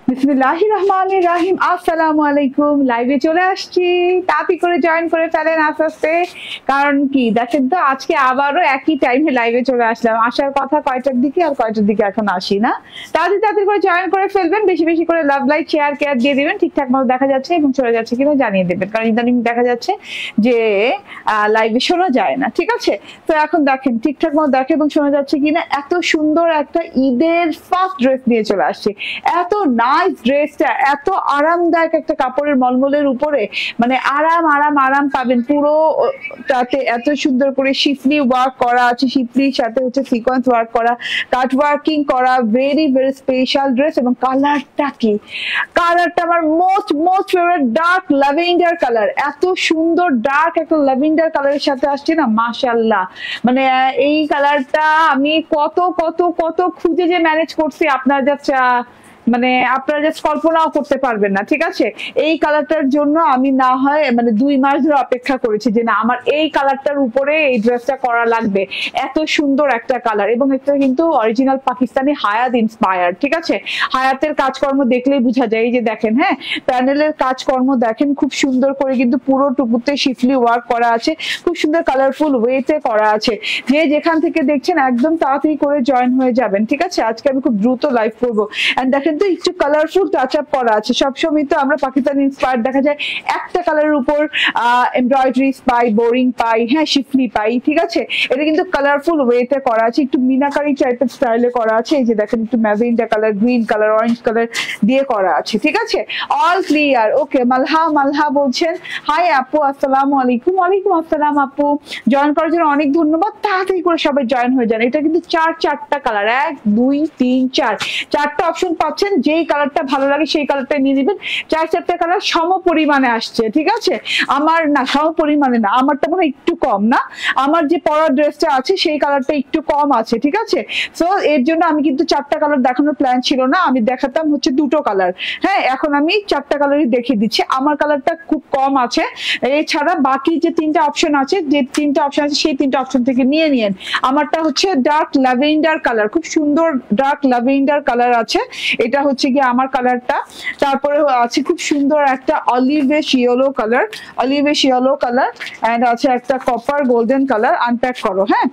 বিসমিল্লাহির রহমানির রহিম। আসসালামু আলাইকুম। লাইভে চলে আসছি, তাড়াতাড়ি করে জয়েন করে ফেলেন আস্তে আস্তে। কারণ কি দেখেন তো, আজকে আবারও একই টাইমে লাইভে চলে আসলাম। আসার কথা কয়টার দিকে আর কয়টার দিকে এখন আসি না। তাড়াতাড়ি করে জয়েন করে ফেলবেন, বেশি বেশি করে লাভ লাইক শেয়ার কেয়ার দিয়ে দিবেন। ঠিকঠাক মতো দেখা যাচ্ছে এবং চলে যাচ্ছে কিনা জানিয়ে দেবেন, কারণ ইদানিং দেখা যাচ্ছে যে লাইভে শোনা যায় না। ঠিক আছে, তো এখন দেখেন ঠিকঠাক মতো দেখে এবং শোনা যাচ্ছে কিনা। এত সুন্দর একটা ঈদের ফার্স্ট ড্রেস নিয়ে চলে আসছে। এত নাইস ড্রেসটা, এত আরামদায়ক একটা কাপড়ের মলমলের উপরে, মানে আরাম আরাম আরাম পাবেন পুরো তাতে। এত সুন্দর করে শিফলি ওয়ার্ক করা আছে, শিফলির সাথে হচ্ছে সিকোয়েন্স ওয়ার্ক করা, কাট ওয়ার্কিং করা, ভেরি ভেরি স্পেশাল ড্রেস। এবং কালারটা কি, কালারটা আমার most most favourite, dark lavender colour. এত সুন্দর ডার্ক একটা ল্যাভেন্ডার কালারের সাথে আসছে না, মাশাআল্লাহ। মানে এই কালারটা আমি কত কত কত খুঁজে যে ম্যানেজ করছি, আপনার যা মানে আপনারা জাস্ট কল্পনাও করতে পারবেন না। ঠিক আছে, এই কালারটার জন্য আমি না হয় মানে 2 মাস ধরে অপেক্ষা করেছি যে না, আমার এই কালারটার উপরে এই ড্রেসটা করা লাগবে। এত সুন্দর একটা কালার, এবং এটা কিন্তু অরিজিনাল পাকিস্তানি হায়াত ইন্সপায়ার্ড। ঠিক আছে, হায়াতের কাজকর্ম দেখলেই বোঝা যায়। এই যে দেখেন, হ্যাঁ, প্যানেলের কাজকর্ম দেখেন, খুব সুন্দর করে কিন্তু পুরো টুকুতে শিফলি ওয়ার্ক করা আছে, খুব সুন্দর কালারফুল ওয়েতে করা আছে। যে যেখান থেকে দেখছেন একদম তাড়াতাড়ি করে জয়েন হয়ে যাবেন। ঠিক আছে, আজকে আমি খুব দ্রুত লাইভ করবো। এন্ড দেখেন তো, একটু কালারফুল টাচ আপ করা আছে। সবসময় তো আমরা পাকিস্তানি ইন্সপায়ার্ড দেখা যায় একটা কালারের উপর এমব্রয়ডারি পাই, বোরিং পাই, হ্যাঁ, শিফলি পাই। ঠিক আছে, এটা কিন্তু কালারফুল ওয়েতে করা আছে, একটু মিনাকারি টাইপের স্টাইলে করা আছে। এই যে দেখেন, একটু magenta colour, green colour, orange colour দিয়ে করা আছে। ঠিক আছে, অল ক্লিয়ার। ওকে, মালহা মালহা বলছেন হাই আপু, আসসালামু আলাইকুম। ওয়ালাইকুম আসসালাম আপু, জয়েন করার জন্য অনেক ধন্যবাদ। তাড়াতাড়ি করে সবাই জয়েন হয়ে যান। এটা কিন্তু চারটা কালার, 1 2 3 4 চারটা অপশন পাচ্ছেন। যেই কালারটা ভালো লাগে সেই কালারটা নিয়ে নেবেন। চারটা কালার সম পরিমাণে আসছে। ঠিক আছে, আমার না সম পরিমাণে না, আমারটা মনে হয় একটু কম না, আমার যে পরা ড্রেসটা আছে সেই কালারটা একটু কম আছে। ঠিক আছে, সো এর জন্য আমি কিন্তু 4টা কালার দেখানোর প্ল্যান ছিল না, আমি দেখাতাম হচ্ছে 2টো কালার। হ্যাঁ, এখন আমি 4টা কালারই দেখিয়ে দিচ্ছি। আমার কালারটা খুব কম আছে, এছাড়া বাকি যে 3টা অপশন আছে, যে 3টা অপশন আছে সেই 3টা অপশন থেকে নিয়ে নিন। আমারটা হচ্ছে ডার্ক ল্যাভেন্ডার কালার, খুব সুন্দর ডার্ক ল্যাভেন্ডার কালার আছে। এটা হচ্ছে গিয়ে আমার কালারটা। তারপরে আছে খুব সুন্দর একটা olivish yellow colour, olivish yellow colour, and আছে একটা কপার গোল্ডেন কালার। আনপ্যাক করো, হ্যাঁ,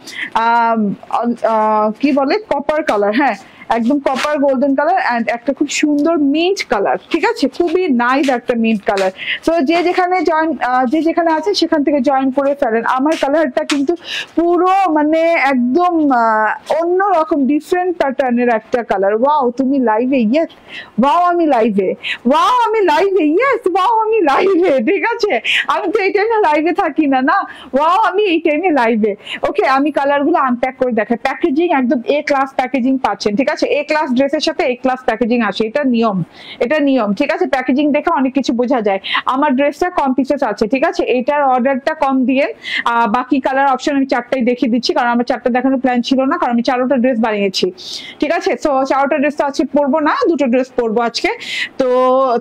কি বলে কপার কালার, হ্যাঁ, একদম কপার গোল্ডেন কালার, এন্ড একটা খুব সুন্দর মিন্ট কালার। ঠিক আছে, খুবই নাইস একটা মিন্ট কালার। তো যে যেখানে আছে সেখান থেকে জয়েন করে ফেলেন। আমার কালারটা কিন্তু পুরো মানে একদম অন্যরকম ডিফারেন্ট প্যাটার্নের একটা কালার। ওয়াও, তুমি লাইভে? ইয়েস। ওয়াও, আমি লাইভে। ওয়াও, আমি লাইভে। ইয়েস, ওয়াও, আমি লাইভে। ঠিক আছে, আমি তো এই টাইমে লাইভে থাকি না। না, ওয়াও, আমি এই টাইমে লাইভে। ওকে, আমি কালারগুলো আনপ্যাক করে দেখাই। প্যাকেজিং একদম এ ক্লাস প্যাকেজিং পাচ্ছেন। ঠিক আছে, এ ক্লাস ড্রেসের সাথে এ ক্লাস প্যাকেজিং আসে, এটা নিয়ম, এটা নিয়ম। ঠিক আছে, প্যাকেজিং দেখে অনেক কিছু বোঝা যায়। আমার ড্রেসটা কম পিসেস আছে। ঠিক আছে, এটার অর্ডারটা কম দিয়ে বাকি কালার অপশন আমি 4টাই দেখিয়ে দিচ্ছি, কারণ আমার 4টা দেখানোর প্ল্যান ছিল না, কারণ আমি 4টা ড্রেস বানিয়েছি। ঠিক আছে, তো 4টা ড্রেস তো আজকে পরবো না, 2টো ড্রেস পরবো আজকে। তো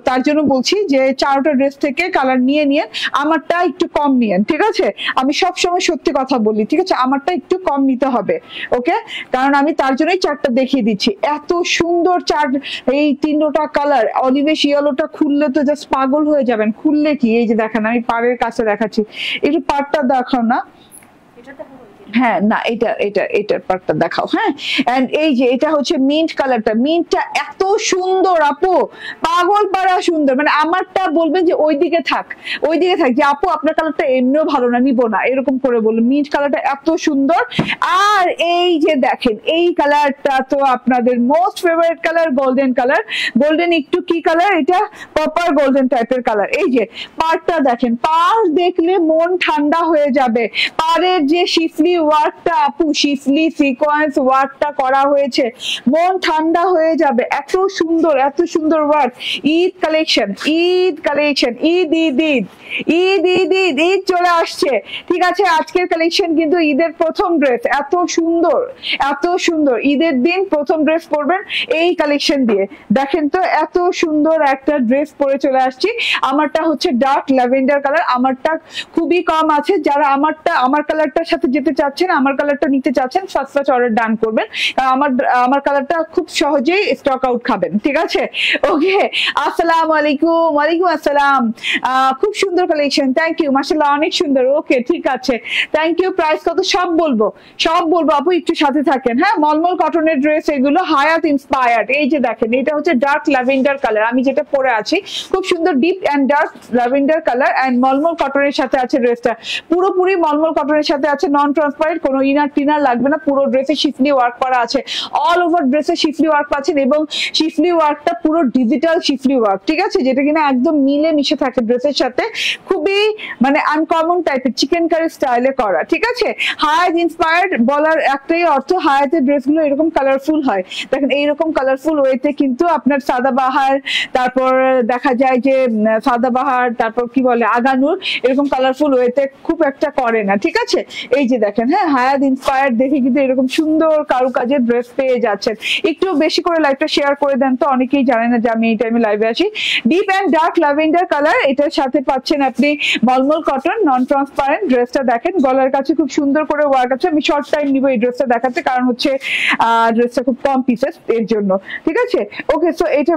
তার জন্য বলছি যে 4টা ড্রেস থেকে কালার নিয়ে আমারটা একটু কম নিয়েন। ঠিক আছে, আমি সবসময় সত্যি কথা বলি। ঠিক আছে, আমারটা একটু কম নিতে হবে। ওকে, কারণ আমি তার জন্যই 4টা দেখিয়ে দিচ্ছি। এত সুন্দর এই 3টা কালার। অলিভিশ ইয়েলোটা খুললে তো জাস্ট পাগল হয়ে যাবেন। খুললে কি, এই যে দেখেন, আমি পাড়ের কাছে দেখাচ্ছি, একটু পাড়টা দেখাও না। হ্যাঁ, না, এটার পার্টটা দেখাও। হ্যাঁ, এন্ড এই যে এটা হচ্ছে মিন্ট কালারটা। মিন্টটা এত সুন্দর আপু, পাগল পাড়া সুন্দর। মানে আমারটা বলবেন যে ওইদিকে থাক যে আপু আপনার কালারটা এমনিও ভালো না, নিব না, এরকম করে বলবেন। মিন্ট কালারটা এত সুন্দর। আর এই যে দেখেন, এই কালারটা তো আপনাদের most favourite colour, golden colour. Golden একটু কি কালার, এটা কপার গোল্ডেন টাইপের কালার। এই যে পাড়টা দেখেন, পাড় দেখলে মন ঠান্ডা হয়ে যাবে। পাড়ের যে শিফলি ওয়ার্কটা আপু, শিফলি সিকোয়েন্স ওয়ার্কটা করা হয়েছে, মন ঠান্ডা হয়ে যাবে। এত সুন্দর, এত সুন্দর work. Eid collection, Eid collection, Eid Eid Eid Eid Eid Eid Eid চলে আসছে। ঠিক আছে, আজকের কালেকশন কিন্তু ঈদের প্রথম ড্রেস। এত সুন্দর, এত সুন্দর। ঈদের দিন প্রথম ড্রেস পরবেন এই কালেকশন দিয়ে। দেখেন তো, এত সুন্দর একটা ড্রেস পরে চলে আসছি। আমারটা হচ্ছে ডার্ক ল্যাভেন্ডার কালার। আমারটা খুবই কম আছে, যারা আমার কালারটার সাথে যেতে চাচ্ছেন চাচ্ছেন, আমার কালারটা নিতে চাচ্ছেন, ফার্স্ট অর্ডার ডান করবেন, কারণ আমার কালারটা খুব সহজেই স্টক আউট খাবেন, ঠিক আছে? ওকে, আসসালামু আলাইকুম। ওয়ালাইকুম আসসালাম। খুব সুন্দর কালেকশন, থ্যাংক ইউ, মাশাআল্লাহ অনেক সুন্দর। ওকে, ঠিক আছে, থ্যাংক ইউ। প্রাইস কত সব বলবো আপু, একটু সাথে থাকেন। হ্যাঁ, মলমল কটনের ড্রেস এগুলো, হায়াত ইন্সপায়ার্ড। এই যে দেখেন, এটা হচ্ছে ডার্ক ল্যাভেন্ডার কালার, আমি যেটা পরে আছি খুব সুন্দর deep and dark lavender colour, and মলমল কটনের সাথে আছে ড্রেসটা, পুরোপুরি মলমল কটনের সাথে আছে, নন ট্রান্সপারেন্ট, কোনো ইনার টিনার লাগবে না, পুরো ড্রেসে শিফলি ওয়ার্ক করা আছে, অল ওভার ড্রেসে শিফলি ওয়ার্ক পাচ্ছেন, এবং শিফলি ওয়ার্কটা পুরো ডিজিটাল শিফলি ওয়ার্ক, ঠিক আছে, যেটা কিনা একদম মিলে মিশে থাকে ড্রেসের সাথে, খুবই মানে আনকমন টাইপের চিকেন কারি স্টাইলে করা, ঠিক আছে? হায়াত ইন্সপায়ার্ড বলার একটাই অর্থ, হায়াতের ড্রেসগুলো এরকম কালারফুল হয়। দেখেন এইরকম কালারফুল ওয়েতে কিন্তু আপনার সাদাবাহার, তারপর দেখা যায় যে সাদাবাহার, তারপর কি বলে আগানুর, এরকম কালারফুল ওয়েতে খুব একটা করে না, ঠিক আছে? এই যে দেখেন, হ্যাঁ, হায়াত ইন্সপায়ার্ড দেখে কিন্তু এরকম সুন্দর কারুকাজের ড্রেস পেয়ে যাচ্ছেন। একটু বেশি করে লাইভটা শেয়ার করে দেন, তো অনেকেই জানে না যে আমি এই টাইমে লাইভে আছি। Deep and dark lavender colour, এটার সাথে পাচ্ছেন আপনি মলমল কটন নন ট্রান্সপারেন্ট। ড্রেসটা দেখেন, গলার কাছে খুব সুন্দর করে ওয়ার্ক আছে। আমি শর্ট টাইম নিব এই ড্রেসটা দেখাতে, কারণ হচ্ছে ড্রেসটা খুব কম পিসেস এর জন্য, ঠিক আছে? ওকে, সো এটা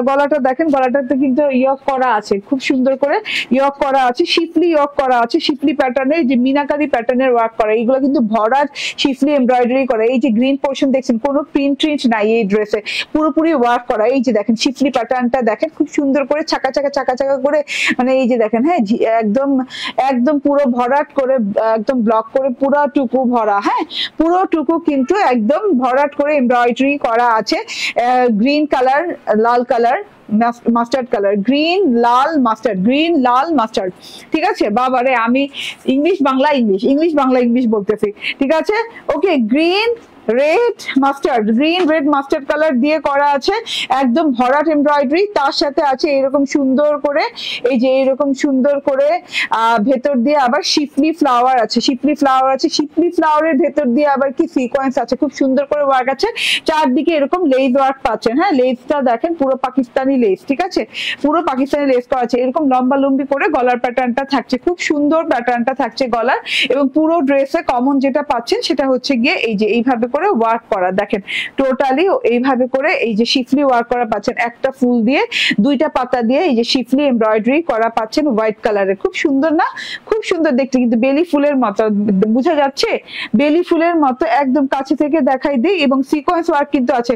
গলাটা দেখেন, গলাটাতে কিন্তু ইয়ক করা আছে, খুব সুন্দর করে ইয়ক করা আছে, শিফলি ইয়ক করা আছে, শিফলি প্যাটার্নের যে মিনাকারি প্যাটার্নের ওয়ার্ক করা, এইগুলো কিন্তু ভরাট শিফলি এমব্রয়ডারি করা। এই যে গ্রিন পোর্শন দেখছেন, কোনো প্রিন্ট নাই এই ড্রেসে, পুরোপুরি ওয়ার্ক করা। এই যে দেখেন শিফলি প্যাটার্নটা দেখেন, খুব সুন্দর করে চাকা চাকা করে, মানে এই যে দেখেন, হ্যাঁ, একদম পুরো ভরাট করে, একদম ব্লক করে পুরোটুকু ভরা, হ্যাঁ, পুরোটুকু কিন্তু একদম ভরাট করে এমব্রয়ডারি করা আছে। গ্রিন কালার, লাল কালার, মাস্টার্ড কালার, গ্রিন লাল মাস্টার্ড, ঠিক আছে? বাবারে, আমি ইংলিশ বাংলা বলতেছি, ঠিক আছে? ওকে, গ্রিন রেড মাস্টার্ড কালার দিয়ে করা আছে, একদম ভরাট এমব্রয়ডারি, তার সাথে আছে এরকম সুন্দর করে, এই যে এরকম সুন্দর করে ভেতর দিয়ে আবার শিফলি ফ্লাওয়ার আছে, শিফলি ফ্লাওয়ারের ভেতর দিয়ে আবার কি সিকোয়েন্স আছে, খুব সুন্দর করে ওয়ার্ক আছে। চারদিকে এরকম লেস ওয়ার্ক পাচ্ছেন, হ্যাঁ, লেসটা দেখেন পুরো পাকিস্তানি লেস, ঠিক আছে, পুরো পাকিস্তানি লেস করা আছে। এরকম লম্বা লম্বি করে গলার প্যাটার্নটা থাকছে, খুব সুন্দর প্যাটার্নটা থাকছে গলার, এবং পুরো ড্রেসে কমন যেটা পাচ্ছেন সেটা হচ্ছে গিয়ে এই যে এইভাবে করে ওয়ার্ক করা, দেখেন টোটালি এইভাবে করে এই যে শিফলি ওয়ার্ক করা পাচ্ছেন, একটা ফুল দিয়ে দুইটা পাতা দিয়ে এই যে শিফলি এমব্রয়ডারি করা পাচ্ছেন হোয়াইট কালারের। খুব সুন্দর না? খুব সুন্দর দেখতে, কিন্তু বেলি ফুলের মতো বোঝা যাচ্ছে, বেলি ফুলের মতো একদম কাছে থেকে দেখাই দিই। এবং সিকোয়েন্স ওয়ার্ক কিন্তু আছে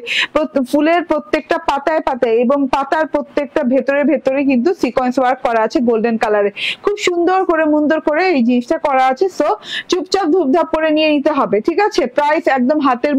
ফুলের প্রত্যেকটা পাতায় এবং পাতার প্রত্যেকটা ভেতরে কিন্তু সিকোয়েন্স ওয়ার্ক করা আছে গোল্ডেন কালারে, খুব সুন্দর করে মুন্দর করে এই জিনিসটা করা আছে। সো চুপচাপ ধূপধাপ করে নিয়ে নিতে হবে, ঠিক আছে? প্রাইস একদম হাতের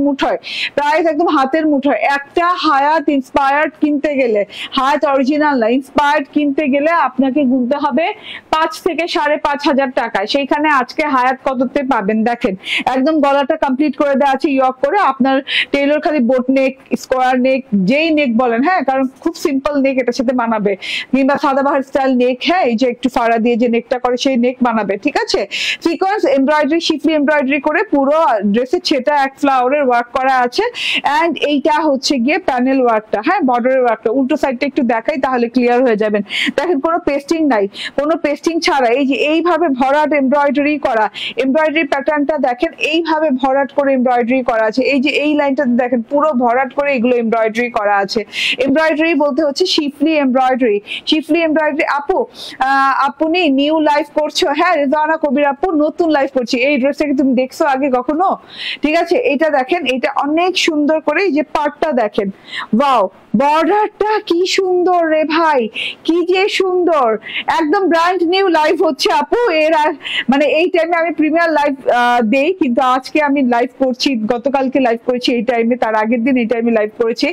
মুঠোয়, একটা হায়াত ইন্সপায়ার্ড কিনতে গেলে, হায়াত অরিজিনাল না, ইন্সপায়ার্ড কিনতে গেলে আপনাকে গুনতে হবে 5 থেকে 5,500 টাকায়। সেইখানে আজকে হায়াত কততে পাবেন দেখেন, একদম গলাটা কমপ্লিট করে দেওয়া আছে ইয়ক করে। আপনার টেইলর খালি বোট নেক, স্কোয়ার নেক, যেই নেক বলেন, হ্যাঁ, কারণ খুব সিম্পল নেক এটার সাথে বানাবে, কিংবা সাদাবাহার স্টাইল নেক, হ্যাঁ, এই যে একটু ফাড়া দিয়ে যে নেকটা করে সেই নেক বানাবে, ঠিক আছে? সিকোয়েন্স এমব্রয়ডারি, শিফলি এমব্রয়ডারি করে পুরো ড্রেসের ছেটা এক ফ্লাওয়ারের ওয়ার্ক করা আছে। এন্ড এইটা হচ্ছে গিয়ে প্যানেল ওয়ার্কটা, হ্যাঁ, বর্ডারের ওয়ার্কটা। উল্টো সাইডটা একটু দেখাই, তাহলে ক্লিয়ার হয়ে যাবেন। দেখেন কোনো পেস্টিং নাই, কোনো পেস্টিং ছাড়া এই যে এইভাবে ভরাট এমব্রয়ডারি করা, এমব্রয়ডারি প্যাটার্নটা দেখেন, এইভাবে ভরাট করে এমব্রয়ডারি করা আছে। এই যে এই লাইনটাতে দেখেন পুরো ভরাট করে এগুলো এমব্রয়ডারি করা আছে। এমব্রয়ডারি বলতে হচ্ছে শিফলি এমব্রয়ডারি। আপনি নিউ লাইভ করছো? হ্যাঁ রেজানা কবির আপু, নতুন লাইভ করছি। এই ড্রেসটাকে তুমি দেখছো আগে কখনো? ঠিক আছে, এটা দেখেন, এটা অনেক সুন্দর করে এই যে পার্টটা দেখেন, ওয়াও, বর্ডারটা কি সুন্দর রে ভাই, কি যে সুন্দর, একদম ব্র্যান্ড নিউ লাইভ হচ্ছে আপু। এর মানে এই টাইমে আমি প্রিমিয়ার লাইভ দেই, কিন্তু আজকে আমি লাইভ করছি, গতকালকে লাইভ করেছি এই টাইমে, তার আগের দিন এই টাইমে লাইভ করেছি,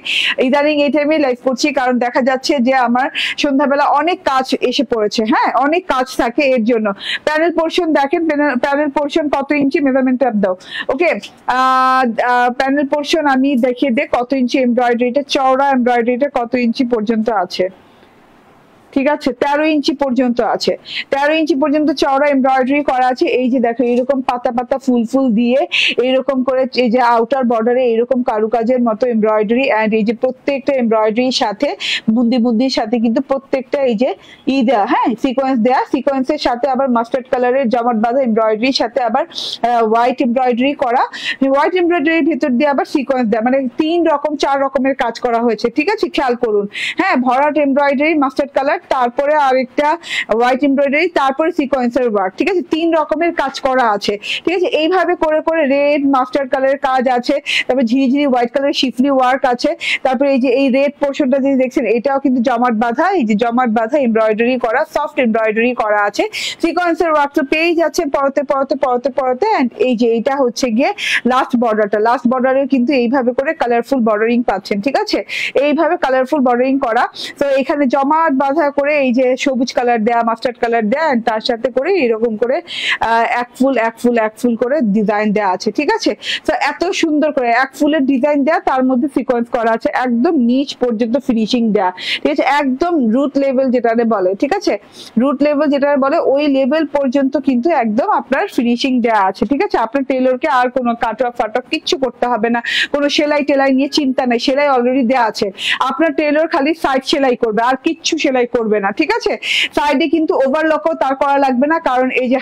ইদানিং এই টাইমে লাইভ করছি, কারণ দেখা যাচ্ছে যে আমার সন্ধ্যাবেলা অনেক কাজ এসে পড়েছে, হ্যাঁ, অনেক কাজ থাকে এর জন্য। প্যানেল পোর্শন দেখেন, প্যানেল পোর্শন কত ইঞ্চি, মেজারমেন্ট ট্যাপ দাও। ওকে, প্যানেল পোর্শন আমি দেখিয়ে দে কত ইঞ্চি এমব্রয়ডারিটা, চওড়া এমব্রয়ডারিটা কত ইঞ্চি পর্যন্ত আছে, ঠিক আছে, 13 ইঞ্চি পর্যন্ত আছে, 13 ইঞ্চি পর্যন্ত চওড়া এমব্রয়ডারি করা আছে। এই যে দেখো এইরকম পাতা পাতা ফুল ফুল দিয়ে এইরকম করে এই যে আউটার বর্ডারে এইরকম কারুকাজের মতো এমব্রয়ডারি, এন্ড এই যে প্রত্যেকটা এমব্রয়ডারির সাথে বুন্দির সাথে কিন্তু প্রত্যেকটা এই যে দেয়া, হ্যাঁ সিকোয়েন্স দেয়া, সিকোয়েন্সের সাথে আবার মাস্টার্ড কালারের জমাট বাঁধা এমব্রয়ডারির সাথে আবার হোয়াইট এমব্রয়ডারি করা, হোয়াইট এমব্রয়ডারির ভিতর দিয়ে আবার সিকোয়েন্স দেয়া, মানে 4 রকমের কাজ করা হয়েছে। ঠিক আছে, খেয়াল করুন, হ্যাঁ ভরাট এমব্রয়ডারি মাস্টার্ড কালার, তারপরে আরেকটা হোয়াইট এমব্রয়ডারি, তারপরে সিকোয়েন্সের ওয়ার্ক। ঠিক আছে, 3 রকমের কাজ করা আছে। ঠিক আছে, এইভাবে করে করে রেড মাস্টার্ড কালারের কাজ আছে, তারপর ঝিরিঝিরি হোয়াইট কালারের শিফলি ওয়ার্ক আছে, তারপরে এই যে এই রেড পোর্শনটা যে দেখছেন এটাও কিন্তু জমাট বাঁধা, এই যে জমাট বাঁধা এমব্রয়ডারি করা, সফট এমব্রয়ডারি করা আছে। সিকোয়েন্সের ওয়ার্ক তো পেয়ে যাচ্ছে পরতে পরতে পরতে পরতে, এন্ড এই যে এটা হচ্ছে গিয়ে লাস্ট বর্ডারটা, লাস্ট বর্ডারে কিন্তু এইভাবে করে কালারফুল বর্ডারিং পাচ্ছেন। ঠিক আছে, এইভাবে কালারফুল বর্ডারিং করা। তো এখানে জমাট বাঁধা করে এই যে সবুজ কালার দেয়া, মাস্টার্ড কালার দেয়া, তার সাথে করে এরকম করে এক ফুল করে ডিজাইন দেয়া আছে। ঠিক আছে, তো এত সুন্দর করে এক ফুলের ডিজাইন দেয়া, তার মধ্যে সিকোয়েন্স করা আছে, একদম নিচ পর্যন্ত ফিনিশিং দেয়া। ঠিক আছে, একদম রুট লেভেল যেটারে বলে, ঠিক আছে রুট লেভেল যেটারে বলে ওই লেভেল পর্যন্ত কিন্তু একদম আপনার ফিনিশিং দেয়া আছে। ঠিক আছে, আপনার টেলরকে আর কোনো কাটওয়ার্ক ফাটওয়ার্ক কিচ্ছু করতে হবে না, কোনো সেলাই টেলাই নিয়ে চিন্তা নেই, সেলাই অলরেডি দেয়া আছে। আপনার টেলর খালি সাইড সেলাই করবে, আর কিচ্ছু সেলাই করবে না। ঠিক আছে, সাইডে কিন্তু ওভারলকও তার করা লাগবে না, কারণ এই যে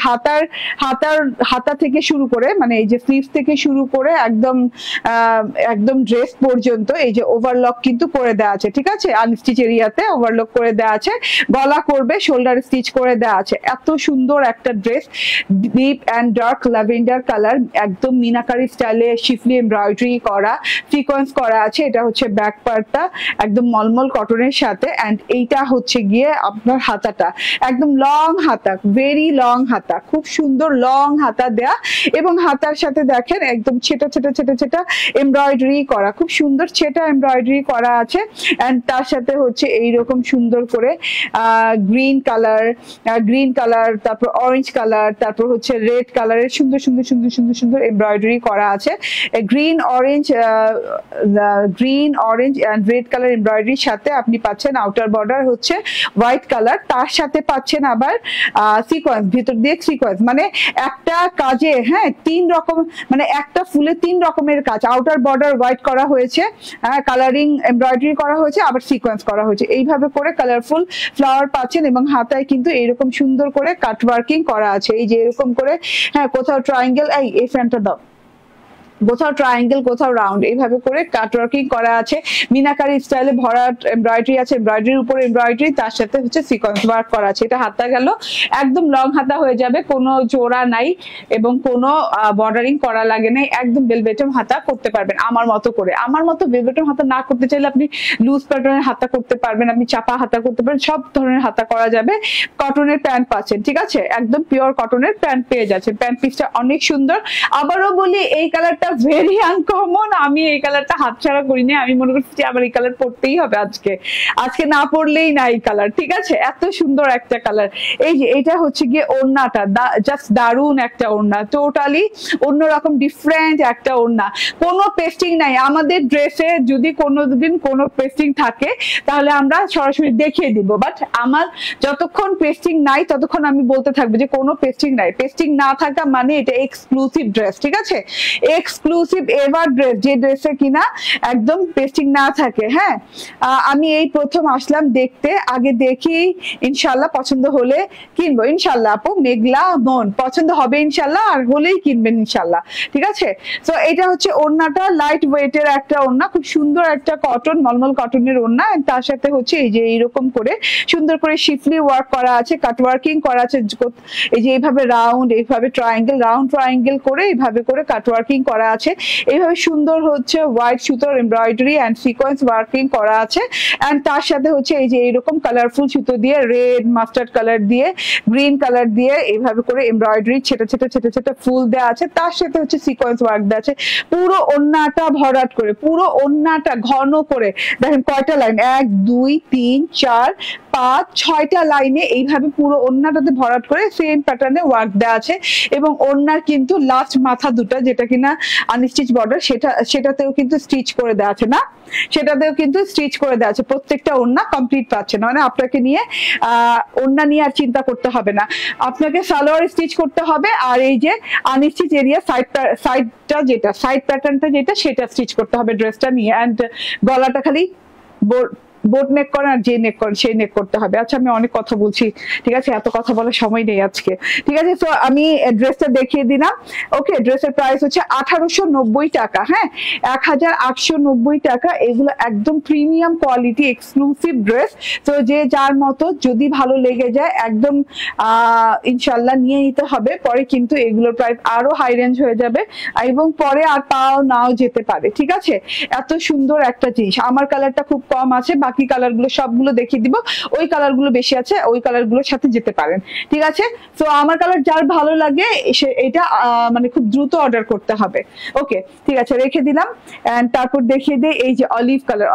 হাতা থেকে শুরু করে, মানে এই যে স্লিভস থেকে শুরু করে একদম ড্রেস পর্যন্ত এই যে ওভারলক কিন্তু করে দেওয়া আছে। ঠিক আছে, আনস্টিচ এরিয়াতে ওভারলক করে দেওয়া আছে, গলা করবে, শোল্ডার স্টিচ করে দেওয়া আছে। এত সুন্দর একটা dress, deep and dark lavender colour, একদম মিনাকারি স্টাইলে শিফলি এমব্রয়ডারি করা, সিকোয়েন্স করা আছে। এটা হচ্ছে ব্যাক পার্টটা একদম মলমল কটনের সাথে, এন্ড এইটা হচ্ছে গিয়ে আপনার হাতাটা একদম লং হাতা, ভেরি লং হাতা, খুব সুন্দর লং হাতা দেয়া, এবং হাতার সাথে দেখেন একদম ছেটা এমব্রয়ডারি করা, খুব সুন্দর ছেটা এমব্রয়ডারি করা আছে। এন্ড তার সাথে হচ্ছে এইরকম সুন্দর করে গ্রিন কালার, তারপর অরেঞ্জ কালার, তারপর হচ্ছে রেড কালারের সুন্দর এমব্রয়ডারি করা আছে। Green orange and red colour এমব্রয়ডারির সাথে আপনি পাচ্ছেন আউটার বর্ডার হচ্ছে হোয়াইট কালার, তার সাথে পাচ্ছেন আবার সিকোয়েন্স, ভিতর দিয়ে সিকোয়েন্স, মানে একটা কাজে, হ্যাঁ 3 রকম, মানে একটা ফুলে 3 রকমের কাজ, আউটার বর্ডার হোয়াইট করা হয়েছে, কালারিং এমব্রয়ডারি করা হয়েছে, আবার সিকোয়েন্স করা হয়েছে, এইভাবে করে কালারফুল ফ্লাওয়ার পাচ্ছেন। এবং হাতায় কিন্তু এইরকম সুন্দর করে কাট ওয়ার্কিং করা আছে, এই যে এরকম করে, হ্যাঁ কোথাও ট্রায়াঙ্গেল, এই ফ্যানটা দাও, কোথাও ট্রায়াঙ্গেল কোথাও রাউন্ড, এইভাবে করে কাটওয়ার্কিং করা আছে, মিনাকারি স্টাইলে ভরাট এমব্রয়ডারি আছে, এমব্রয়ডারির উপর এমব্রয়ডারি, তার সাথে হচ্ছে সিকোয়েন্স ওয়ার্ক করা আছে। এটা হাতা গেল, একদম লং হাতা হয়ে যাবে, কোনো জোড়া নাই এবং কোনো বর্ডারিং করা লাগে নাই, একদম বেলবেটম হাতা করতে পারবেন আমার মতো করে। আমার মতো বেলবেটম হাতা না করতে চাইলে আপনি লুজ প্যাটার্নের হাতা করতে পারবেন, আপনি চাপা হাতা করতে পারেন, সব ধরনের হাতা করা যাবে। কটনের প্যান্ট পাচ্ছেন, ঠিক আছে একদম পিওর কটনের প্যান্ট পেয়ে যাচ্ছেন, প্যান্ট পিসটা অনেক সুন্দর। আবারও বলি এই কালারটা ভেরি আনকমন, আমি এই কালারটা হাতছাড়া করিনি, আমি মনে করছি আমার এই কালার পরতেই হবে আজকে না পরলেই না এই কালার। ঠিক আছে, এত সুন্দর একটা কালার। এই যে এটা হচ্ছে গিয়ে ওড়নাটা, জাস্ট দারুন একটা ওড়না, টোটালি অন্যরকম ডিফারেন্ট একটা ওড়না, কোনো পেস্টিং নাই আমাদের ড্রেসে। যদি কোনোদিন কোনো পেস্টিং থাকে তাহলে আমরা সরাসরি দেখিয়ে দিব, বাট আমার যতক্ষণ পেস্টিং নাই ততক্ষণ আমি বলতে থাকবো যে কোনো পেস্টিং নাই। পেস্টিং না থাকা মানে এটা এক্সক্লুসিভ ড্রেস, ঠিক আছে এক্সক্লুসিভ এভার ড্রেস, যে ড্রেসে কিনা একদম পেস্টিং না থাকে। হ্যাঁ, আমি এই প্রথম আসলাম দেখতে, আগে দেখি ইনশাল্লাহ পছন্দ হলে কিনবো ইনশাল্লাহ। আপু মেঘলা মন, পছন্দ হবে ইনশাল্লাহ, আর হলেই কিনবেন ইনশাল্লাহ, ঠিক আছে। তো এটা হচ্ছে ওড়নাটা, লাইট ওয়েটের একটা ওড়না, খুব সুন্দর একটা কটন, মলমল কটনের ওড়না। তার সাথে হচ্ছে এই যে এইরকম করে সুন্দর করে শিফলি ওয়ার্ক করা আছে, কাট ওয়ার্কিং করা আছে, এই যে এইভাবে রাউন্ড, এইভাবে ট্রায়াঙ্গেল, রাউন্ড ট্রায়াঙ্গেল করে এইভাবে করে কাট ওয়ার্কিং করা আছে। এইভাবে সুন্দর হচ্ছে হোয়াইট সুতোর এমব্রয়ডারি এন্ড সিকোয়েন্স ওয়ার্কিং করা আছে। এন্ড তার সাথে হচ্ছে এই যে এইরকম কালারফুল সুতো দিয়ে, রেড, মাস্টার্ড কালার দিয়ে, গ্রিন কালার দিয়ে এইভাবে করে এমব্রয়ডারি ছোট ছোট ফুল দেওয়া আছে। তার সাথে হচ্ছে সিকোয়েন্স ওয়ার্ক দেওয়া আছে, পুরো ওড়নাটা ভরাট করে, পুরো ওড়নাটা ঘন করে। দেখেন কয়টা লাইন, 1 2 3 4 5 6টা লাইনে এইভাবে পুরো ওড়নাটাতে ভরাট করে সেম প্যাটার্নে ওয়ার্ক দেওয়া আছে। এবং ওড়নার কিন্তু লাস্ট মাথা দুটো, যেটা কিনা আনস্টিচ বর্ডার, সেটাতেও কিন্তু স্টিচ করে দেওয়া আছে না, সেটাতেও কিন্তু স্টিচ করে দেওয়া আছে। প্রত্যেকটা ওড়না কমপ্লিট পাচ্ছেন, মানে আপনাকে নিয়ে ওড়না নিয়ে আর চিন্তা করতে হবে না। আপনাকে সালোয়ার স্টিচ করতে হবে, আর এই যে আনস্টিচ এরিয়া সাইডটা যেটা সাইড প্যাটার্নটা যেটা সেটা স্টিচ করতে হবে ড্রেসটা নিয়ে। অ্যান্ড গলাটা খালি বোট নেক করেন আর যে নেক করেন সেই নেক করতে হবে। আচ্ছা আমি অনেক কথা বলছি, ঠিক আছে, এত কথা বলার সময় নেই আজকে, ঠিক আছে। তো আমি ড্রেসটা দেখিয়ে দিলাম। ওকে, ড্রেসের প্রাইস হচ্ছে 1890 টাকা, হ্যাঁ 1890 টাকা। এগুলো একদম প্রিমিয়াম কোয়ালিটি এক্সক্লুসিভ ড্রেস। তো যে যার মতো যদি ভালো লেগে যায় একদম ইনশাল্লাহ নিয়ে নিতে হবে, পরে কিন্তু এগুলোর প্রাইস আরো হাই রেঞ্জ হয়ে যাবে এবং পরে আর পাও নাও যেতে পারে, ঠিক আছে। এত সুন্দর একটা জিনিস। আমার কালারটা খুব কম আছে, বাকি কালার গুলো সবগুলো দেখিয়ে দিব, ওই কালার গুলো বেশি আছে, ওই কালার গুলোর সাথে যেতে পারেন, ঠিক আছে। তো আমার কালার যার ভালো লাগে এটা মানে খুব দ্রুত অর্ডার করতে হবে। ওকে ঠিক আছে, রেখে দিলাম। এন্ড তারপর দেখিয়ে দিই এই যে অলিভ কালার।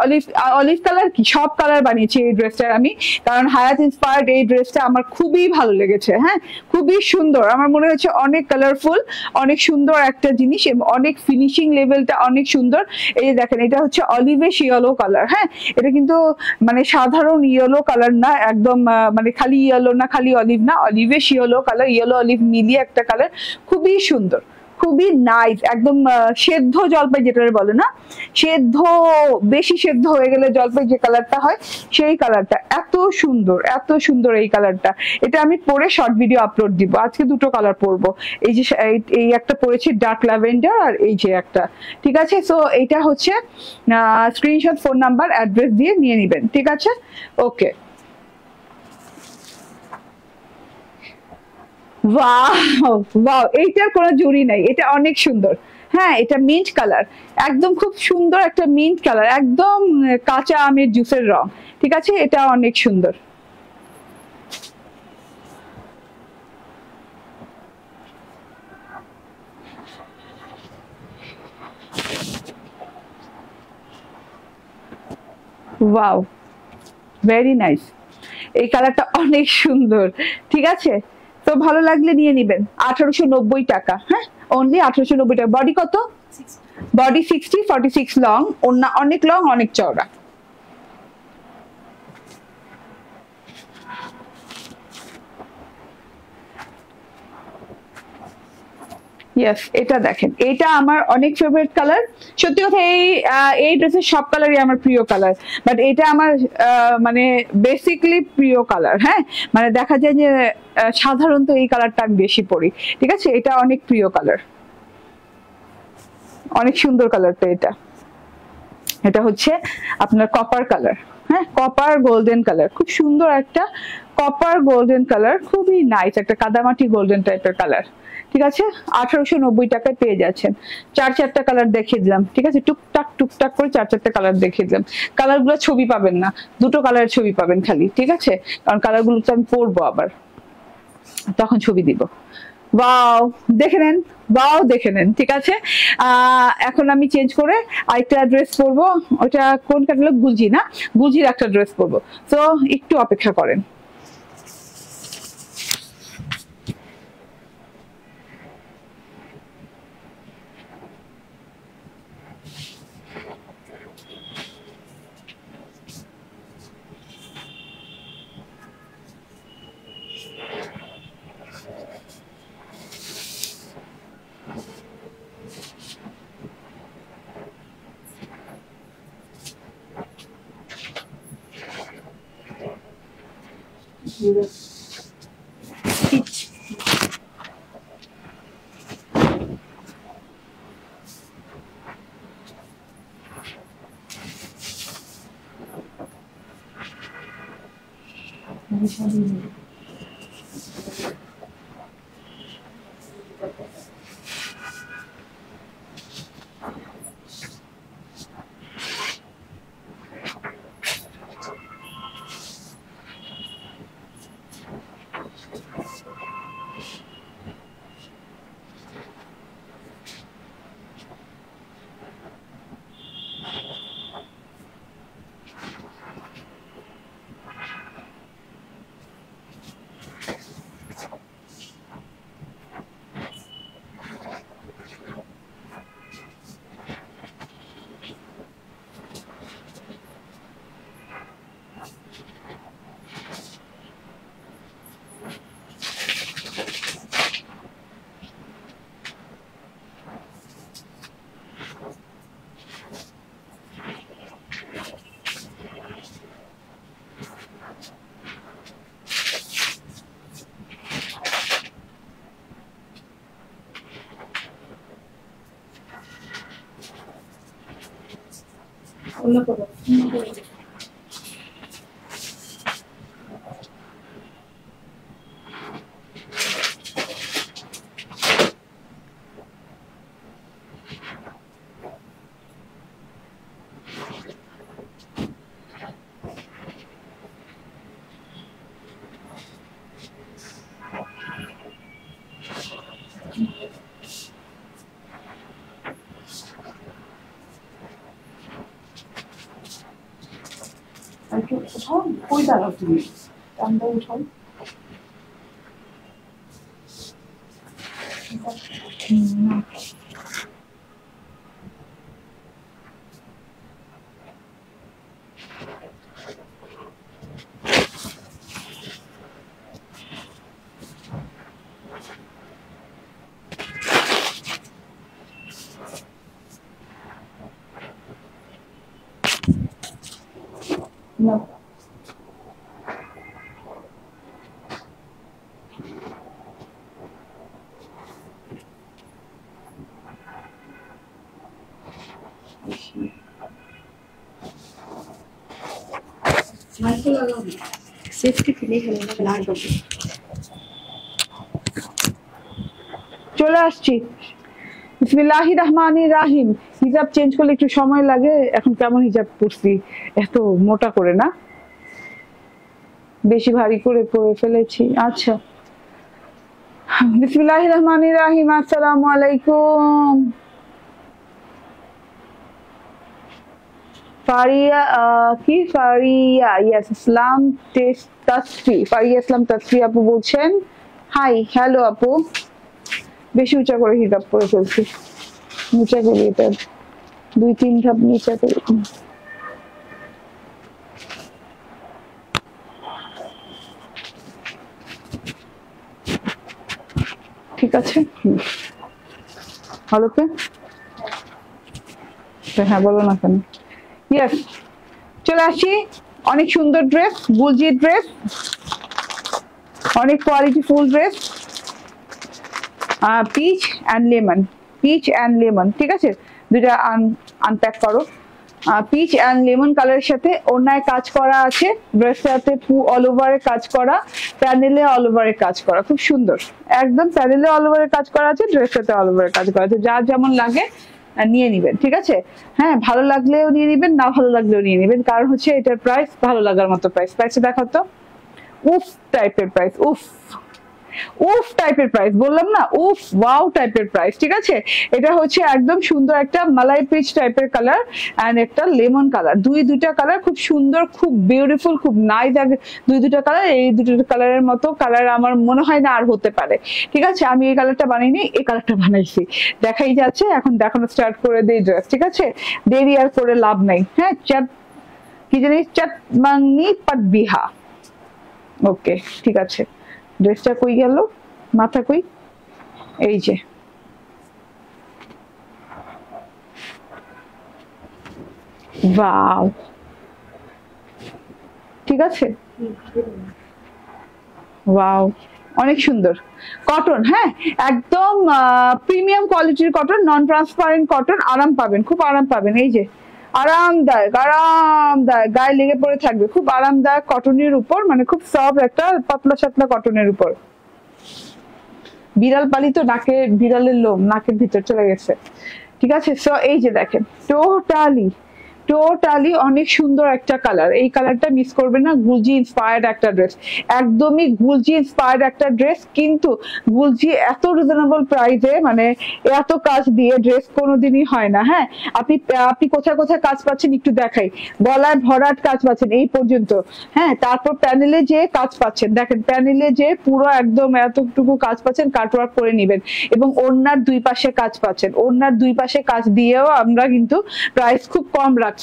অলিভ কালার কি সব কালার বানিয়েছি এই ড্রেসটার আমি, কারণ হায়াত ইন্সপায়ার্ড এই ড্রেসটা আমার খুবই ভালো লেগেছে, হ্যাঁ খুবই সুন্দর। আমার মনে হচ্ছে অনেক কালারফুল, অনেক সুন্দর একটা জিনিস এবং অনেক ফিনিশিং লেভেলটা অনেক সুন্দর। এই যে দেখেন, এটা হচ্ছে অলিভেশ ইয়েলো কালার, হ্যাঁ এটা কিন্তু মানে সাধারণ ইয়েলো কালার না, একদম মানে খালি ইয়েলো না, খালি অলিভ না, অলিভেশ ইয়েলো কালার, ইয়েলো অলিভ মিলিয়ে একটা কালার, খুবই সুন্দর, খুবই নাইস। একদম সেদ্ধ জলপাই যেটা বলে না, সেদ্ধ বেশি সেদ্ধ হয়ে গেলে জলপাই যে কালারটা হয় সেই কালারটা, এত সুন্দর এত সুন্দর এই কালারটা। এটা আমি পরে শর্ট ভিডিও আপলোড দিব। আজকে দুটো কালার পরবো, এই যে এই একটা পরেছি ডার্ক ল্যাভেন্ডার আর এই যে একটা, ঠিক আছে। সো এইটা হচ্ছে স্ক্রিনশট, ফোন নাম্বার, অ্যাড্রেস দিয়ে নিয়ে নিবেন, ঠিক আছে। ওকে, ওয়াও ওয়াও, এইটার কোনো জুড়ি নাই, এটা অনেক সুন্দর। হ্যাঁ এটা মিন্ট কালার, একদম খুব সুন্দর একটা মিন্ট কালার, একদম কাঁচা আমের জুসের রং, ঠিক আছে, এটা অনেক সুন্দর। ওয়াও, ভেরি নাইস, এই কালারটা অনেক সুন্দর, ঠিক আছে। তো ভালো লাগলে নিয়ে নিবেন। 1890 টাকা, হ্যাঁ অনলি 1890 টাকা। বডি কত? বডি 60, 46 লং, ওড়না অনেক লং, অনেক চওড়া। ইয়েস, এটা দেখেন, এটা আমার অনেক ফেভারিট কালার। সত্যি কথা এই ড্রেসের সব কালারই আমার প্রিয় কালার, বাট এটা আমার মানে বেসিকলি প্রিয় কালার, হ্যাঁ মানে দেখা যায় যে সাধারণত এই কালারটা আমি বেশি পরি, ঠিক আছে। এটা অনেক প্রিয় কালার, অনেক সুন্দর কালারটা। এটা হচ্ছে আপনার কপার কালার, হ্যাঁ কপার গোল্ডেন কালার, খুব সুন্দর একটা কপার গোল্ডেন কালার, খুবই নাইস একটা কাদামাটি গোল্ডেন টাইপের কালার, ঠিক আছে। 1890 টাকায় পেয়ে যাচ্ছেন। চারটা কালার দেখিয়ে দিলাম, ঠিক আছে, টুকটাক টুকটাক করে চারটা কালার দেখিয়ে দিলাম। কালার গুলো ছবি পাবেন না, দুটো কালারের ছবি পাবেন খালি, ঠিক আছে, কারণ কালার গুলো তো আমি পরবো আবার, তখন ছবি দিব। ওয়াও দেখে নেন, ওয়াও দেখে নেন, ঠিক আছে। এখন আমি চেঞ্জ করে আরেকটা ড্রেস পরবো, ওটা কোন ক্যাটালগ, গুলজি না, গুলজির একটা ড্রেস পরবো। তো একটু অপেক্ষা করেন। উঠাও, কই দাঁড়াও তুমি? টানটা উঠাও। No. চলে আসছি। বিসমিল্লাহির রহমানির রহিম। হিজাব চেঞ্জ করলে একটু সময় লাগে। এখন কেমন হিজাব পরছি, এত মোটা করে না, বেশি ভারী করে পরে ফেলেছি। আচ্ছা, বিসমিল্লাহির রহমানির রহিম। আসসালামু আলাইকুম। ফারিয়া কি ফারিয়া ইয়াস ইসলাম তাসফি, ফারিয়া ইসলাম তাসফি আপু বলছেন। হাই, হ্যালো আপু। বেশি উঁচা করে হিজাব পরে ফেলছি, নিচা করি এটা 2-3 ধাপ নিচা করি। ঠিক আছে, ভালো তো? হ্যাঁ বলো না কেন। ইয়েস, চলে আসি। অনেক সুন্দর ড্রেস, গুলজি ড্রেস, অনেক quality full dress. Peach and lemon, peach and lemon. ঠিক আছে, দুইটা আনপ্যাক করো। পিচ অ্যান্ড লেমন কালারের সাথে ওড়নায় কাজ করা আছে, ড্রেসটাতে অল ওভারে কাজ করা, প্যানেলে অল ওভারে কাজ করা, খুব সুন্দর। একদম প্যানেলে অল ওভারে কাজ করা আছে, ড্রেসটাতে অল ওভারে কাজ করা আছে। যার যেমন লাগে নিয়ে নিবেন। ঠিক আছে, হ্যাঁ, ভালো লাগলেও নিয়ে নিবেন, না ভালো লাগলেও নিয়ে নিবেন, কারণ হচ্ছে এটার প্রাইস ভালো লাগার মতো প্রাইস। প্রাইসটা দেখাও তো। উফ টাইপের প্রাইস, উফ উফ টাইপের প্রাইস, বললাম না, উফ ওয়াও টাইপের প্রাইস। ঠিক আছে, এটা হচ্ছে একদম সুন্দর একটা মালাই পিচ টাইপের কালার এন্ড একটা লেমন কালার, দুইটা কালার খুব সুন্দর, খুব বিউটিফুল, খুব নাইস। দুইটা কালার, এই দুটো কালারের মতো কালার আমার মনে হয় না আর হতে পারে। ঠিক আছে, আমি এই কালারটা বানাইনি, এই কালারটা বানাইছি, দেখাই যাচ্ছে। এখন দেখানো স্টার্ট করে দেই ড্রেস। ঠিক আছে, দেরি আর করে লাভ নাই। হ্যাঁ, কি জানি, চাট মাংনি পাট বিহা। ওকে, ঠিক আছে। ড্রেসটা কই গেল, মাথা কই, এই যে। ওয়াও, ঠিক আছে, ওয়াও, অনেক সুন্দর কটন। হ্যাঁ, একদম প্রিমিয়াম কোয়ালিটির কটন, নন ট্রান্সপারেন্ট কটন। আরাম পাবেন, খুব আরাম পাবেন। এই যে আরামদায়ক, আরামদায়ক, গায়ে লেগে পড়ে থাকবে, খুব আরামদায়ক কটনের উপর, মানে খুব সফট একটা পাতলা সাতলা কটনের উপর। বিড়াল পালিত, নাকের বিড়ালের লোম নাকের ভিতর চলে গেছে। ঠিক আছে, সো এই যে দেখেন, টোটালি অনেক সুন্দর একটা কালার। এই কালারটা মিস করবে না। গুলজি ইন্সপায়ার্ড একটা ড্রেস, একদমই গুলজি ইন্সপায়ার্ড একটা ড্রেস, কিন্তু গুলজি এত রিজনেবল প্রাইসে, মানে এত কাজ দিয়ে ড্রেস কোনোদিনই হয় না। হ্যাঁ, আপনি কোথায় কোথায় কাজ পাচ্ছেন একটু দেখাই। গলায় ভরাট কাজ পাচ্ছেন এই পর্যন্ত। হ্যাঁ, তারপর প্যানেলে যে কাজ পাচ্ছেন, দেখেন প্যানেলে যে পুরো একদম এতটুকু কাজ পাচ্ছেন, কাটওয়ার্ক করে নিবেন। এবং ওড়নার দুই পাশে কাজ পাচ্ছেন, ওড়নার দুই পাশে কাজ দিয়েও আমরা কিন্তু প্রাইস খুব কম রাখছি।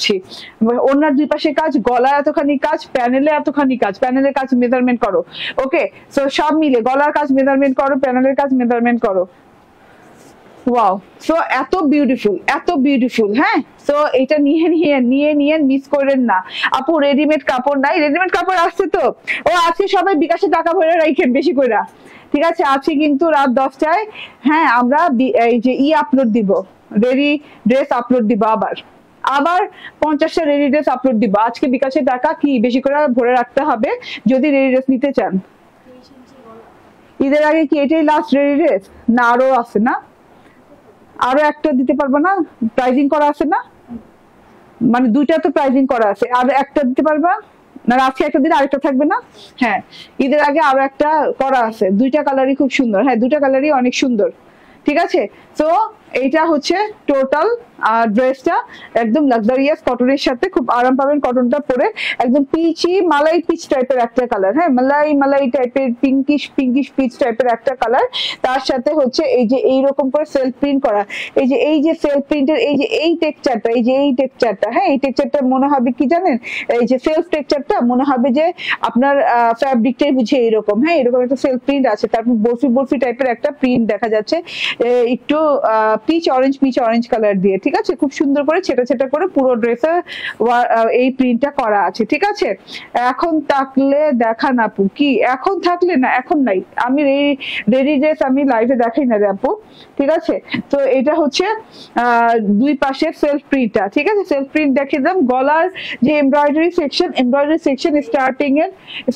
ওড়নার দুই পাশে কাজ, গলা এতখানি কাজ, প্যানেলে এতখানি কাজ। প্যানেলের কাজ মেজারমেন্ট করো। ওকে, সো সব মিলে গলার কাজ মেজারমেন্ট করো, প্যানেলের কাজ মেজারমেন্ট করো। ওয়াও, সো এত বিউটিফুল, এত বিউটিফুল। হ্যাঁ, সো এটা নিয়ে মিস করেন না। আপু রেডিমেড কাপড় নাই? রেডিমেড কাপড় আসছে তো, ও আজকে সবাই বিকাশে টাকা ভরে রাখেন বেশি করে। ঠিক আছে, আজকে কিন্তু রাত 10টায়, হ্যাঁ, আমরা এই যে আপলোড দিব, রেডি ড্রেস আপলোড দিব। আবার 50টা রেডি ড্রেস আপলোড দিব। আজকে বিকাশের টাকা কি বেশি করে ভরে রাখতে হবে যদি রেডি ড্রেস নিতে চান। ঈদের আগে কি এটাই লাস্ট রেডি ড্রেস না আরো আছে? না আরো একটা দিতে পারবো না? প্রাইজিং করা আছে না, মানে দুইটা তো প্রাইজিং করা আছে, আর একটা দিতে পারবা না? আজকে একটা দিন আরেকটা থাকবে না? হ্যাঁ, ঈদের আগে আরো একটা করা আছে, দুইটা কালারই খুব সুন্দর। হ্যাঁ, দুইটা কালারই অনেক সুন্দর। ঠিক আছে, তো এইটা হচ্ছে টোটাল ড্রেসটা একদম লাক্সারিয়াস কটনের সাথে, খুব আরাম পাবেন কটনটা পরে। একদম পিচি মালাই পিচ টাইপের একটা কালার, হ্যাঁ মালাই মালাই টাইপের পিঙ্কিশ পিঙ্কিশ পিচ টাইপের একটা কালার। তার সাথে হচ্ছে এই যে এইরকম করে সেলফ প্রিন্ট করা, এই যে সেলফ প্রিন্টের এই যে এই টেক্সচারটা, এই টেক্সচারটা, হ্যাঁ এই টেক্সচারটা মনে হবে কি জানেন, এই যে সেলফ টেক্সচারটা মনে হবে যে আপনার ফ্যাব্রিকটাই বুঝে এইরকম। হ্যাঁ, এরকম একটা সেলফ প্রিন্ট আছে, তারপর বরফি বরফি টাইপের একটা প্রিন্ট দেখা যাচ্ছে, একটু পিচ অরেঞ্জ কালার দিয়ে। ঠিক আছে, খুব সুন্দর করে ছেটা ছেটা করে পুরো ড্রেসে এই প্রিন্টটা করা আছে। ঠিক আছে, এখন থাকলে দেখান আপু। কি এখন থাকলে? না এখন নাই, আমি রেডি ড্রেস আমি লাইভে দেখাই না রে আপু। ঠিক আছে, তো এটা হচ্ছে দুই পাশের সেলফ প্রিন্টটা। ঠিক আছে, সেলফ প্রিন্ট দেখে দিলাম। গলার যে এমব্রয়ডারি সেকশন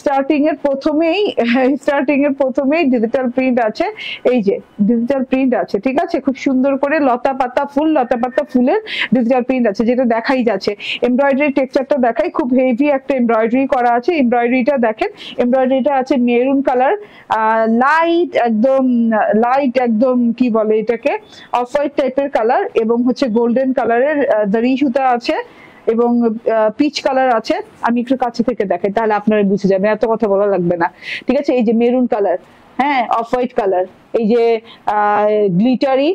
স্টার্টিং এর প্রথমেই ডিজিটাল প্রিন্ট আছে, এই যে ডিজিটাল প্রিন্ট আছে। ঠিক আছে, খুব সুন্দর করে লতা পাতা ফুলের ডিজিটাল প্রিন্ট আছে, যেটা দেখাই যাচ্ছে। এমব্রয়ডারি টেক্সচারটা দেখাই, খুব হেভি একটা এমব্রয়ডারি করা আছে। এমব্রয়ডারিটা দেখেন, এমব্রয়ডারিটা আছে মেরুন কালার, লাইট একদম কি বলে এটাকে, অফ হোয়াইট টাইপের কালার, এবং হচ্ছে গোল্ডেন কালারের দড়ি সুতা আছে, এবং পিচ কালার আছে। আমি একটু কাছে থেকে দেখাই, তাহলে আপনারা বুঝে যাবেন, এত কথা বলা লাগবে না। ঠিক আছে, এই যে মেরুন কালার, হ্যাঁ অফ হোয়াইট কালার, এই যে গ্লিটারি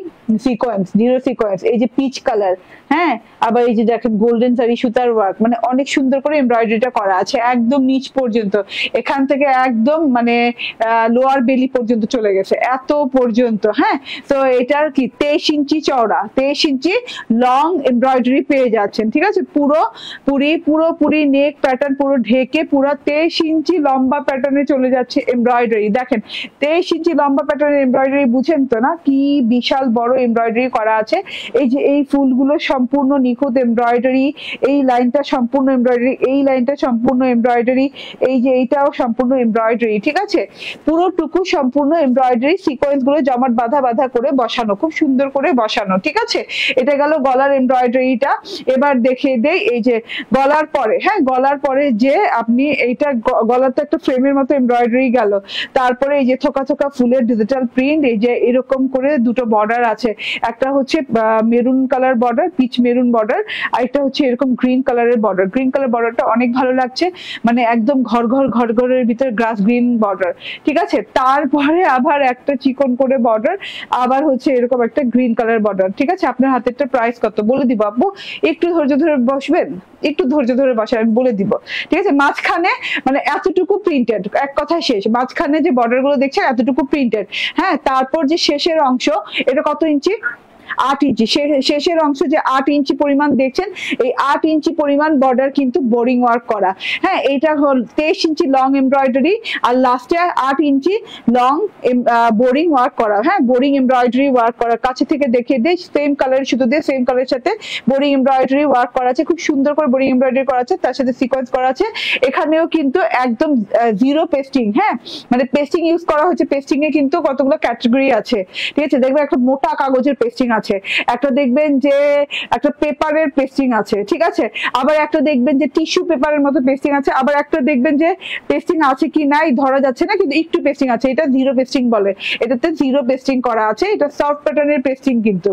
জিরো সিকোয়েন্স, এই যে পিচ কালার, হ্যাঁ আবার এই যে দেখেন গোল্ডেন সারি সুতার ওয়ার্ক, মানে অনেক সুন্দর করে এমব্রয়ডারিটা করা আছে একদম নিচ পর্যন্ত, এখান থেকে একদম মানে লোয়ার বেলি পর্যন্ত চলে গেছে, এত পর্যন্ত। হ্যাঁ, তো এটার কি 23 ইঞ্চি চওড়া, 23 ইঞ্চি লং এমব্রয়ডারি পেয়ে যাচ্ছেন। ঠিক আছে, পুরোপুরি নেক প্যাটার্ন পুরো ঢেকে পুরো 23 ইঞ্চি লম্বা প্যাটার্নে চলে যাচ্ছে এমব্রয়ডারি। দেখেন 23 ইঞ্চি লম্বা প্যাটার্নের এমব্রয়ডারি, বুঝেন তো না কি বিশাল বড় এমব্রয়ডারি করা আছে। এই যে এই ফুলগুলো সম্পূর্ণ নিখুঁত এমব্রয়ডারি, এই লাইনটা সম্পূর্ণ এমব্রয়ডারি, এই লাইনটা সম্পূর্ণ এমব্রয়ডারি, এই যে এইটাও সম্পূর্ণ এমব্রয়ডারি। ঠিক আছে, পুরোটুকু সম্পূর্ণ এমব্রয়ডারি, সিকোয়েন্স গুলো জমাট বাঁধা করে বসানো, খুব সুন্দর করে বসানো। ঠিক আছে, এটা গেল গলার এমব্রয়ডারিটা। এবার দেখিয়ে দেই এই যে গলার পরে, হ্যাঁ গলার পরে যে আপনি এইটা গলাতে একটা ফ্রেমের মতো এমব্রয়ডারি গেল, তারপরে এই যে থোকা থোকা ফুলের ডিজিটাল প্রিন্ট, এই যে এরকম করে দুটো বর্ডার আছে, একটা হচ্ছে maroon colour border, peach maroon border, আর একটা হচ্ছে এরকম গ্রিন কালারের বর্ডার। গ্রিন কালার বর্ডারটা অনেক ভালো লাগছে, মানে একদম ঘরের ভিতরে গ্রাস গ্রিন বর্ডার। ঠিক আছে, তারপরে আবার একটা চিকন করে বর্ডার, আবার হচ্ছে এরকম একটা গ্রিন কালার বর্ডার। ঠিক আছে, আপনার হাতেরটা প্রাইস কত বলে দিব আপু, একটু ধৈর্য ধরে বসবেন, একটু ধৈর্য ধরে বসেন, আমি বলে দিব। ঠিক আছে, মাঝখানে মানে এতটুকু প্রিন্টেড, এক কথায় শেষ, মাঝখানে যে বর্ডার গুলো দেখছেন এতটুকু প্রিন্টেড। হ্যাঁ, তারপর যে শেষের অংশ, এটা কত ইঞ্চি? 8 ইঞ্চি। শেষের অংশ যে 8 ইঞ্চি পরিমাণ দেখছেন, এই 8 ইঞ্চি পরিমাণ বর্ডার কিন্তু বোরিং ওয়ার্ক করা। হ্যাঁ, এটা হল 23 ইঞ্চি লং এমব্রয়ডারি, আর লাস্টে 8 ইঞ্চি লং বোরিং ওয়ার্ক করা। হ্যাঁ, বোরিং এমব্রয়ডারি ওয়ার্ক করা, কাছে থেকে দেখিয়ে দিই, সেম কালার সুতো দিয়ে সেম কালারের সাথে বোরিং এমব্রয়ডারি ওয়ার্ক করা আছে, খুব সুন্দর করে বোরিং এমব্রয়ডারি করা আছে, তার সাথে সিকোয়েন্স করা আছে। এখানেও কিন্তু একদম জিরো পেস্টিং, হ্যাঁ মানে পেস্টিং ইউজ করা হচ্ছে। পেস্টিং এ কিন্তু কতগুলো ক্যাটাগরি আছে। ঠিক আছে, দেখবেন একটা মোটা কাগজের পেস্টিং আছে, একটা দেখবেন যে একটা পেপারের পেস্টিং আছে। ঠিক আছে, আবার একটা দেখবেন যে টিস্যু পেপারের মতো পেস্টিং আছে, আবার একটা দেখবেন যে পেস্টিং আছে কি নাই ধরা যাচ্ছে না, কিন্তু একটু পেস্টিং আছে, এটা জিরো পেস্টিং বলে, এটাতে জিরো পেস্টিং করা আছে। এটা সফট প্যাটার্নের পেস্টিং, কিন্তু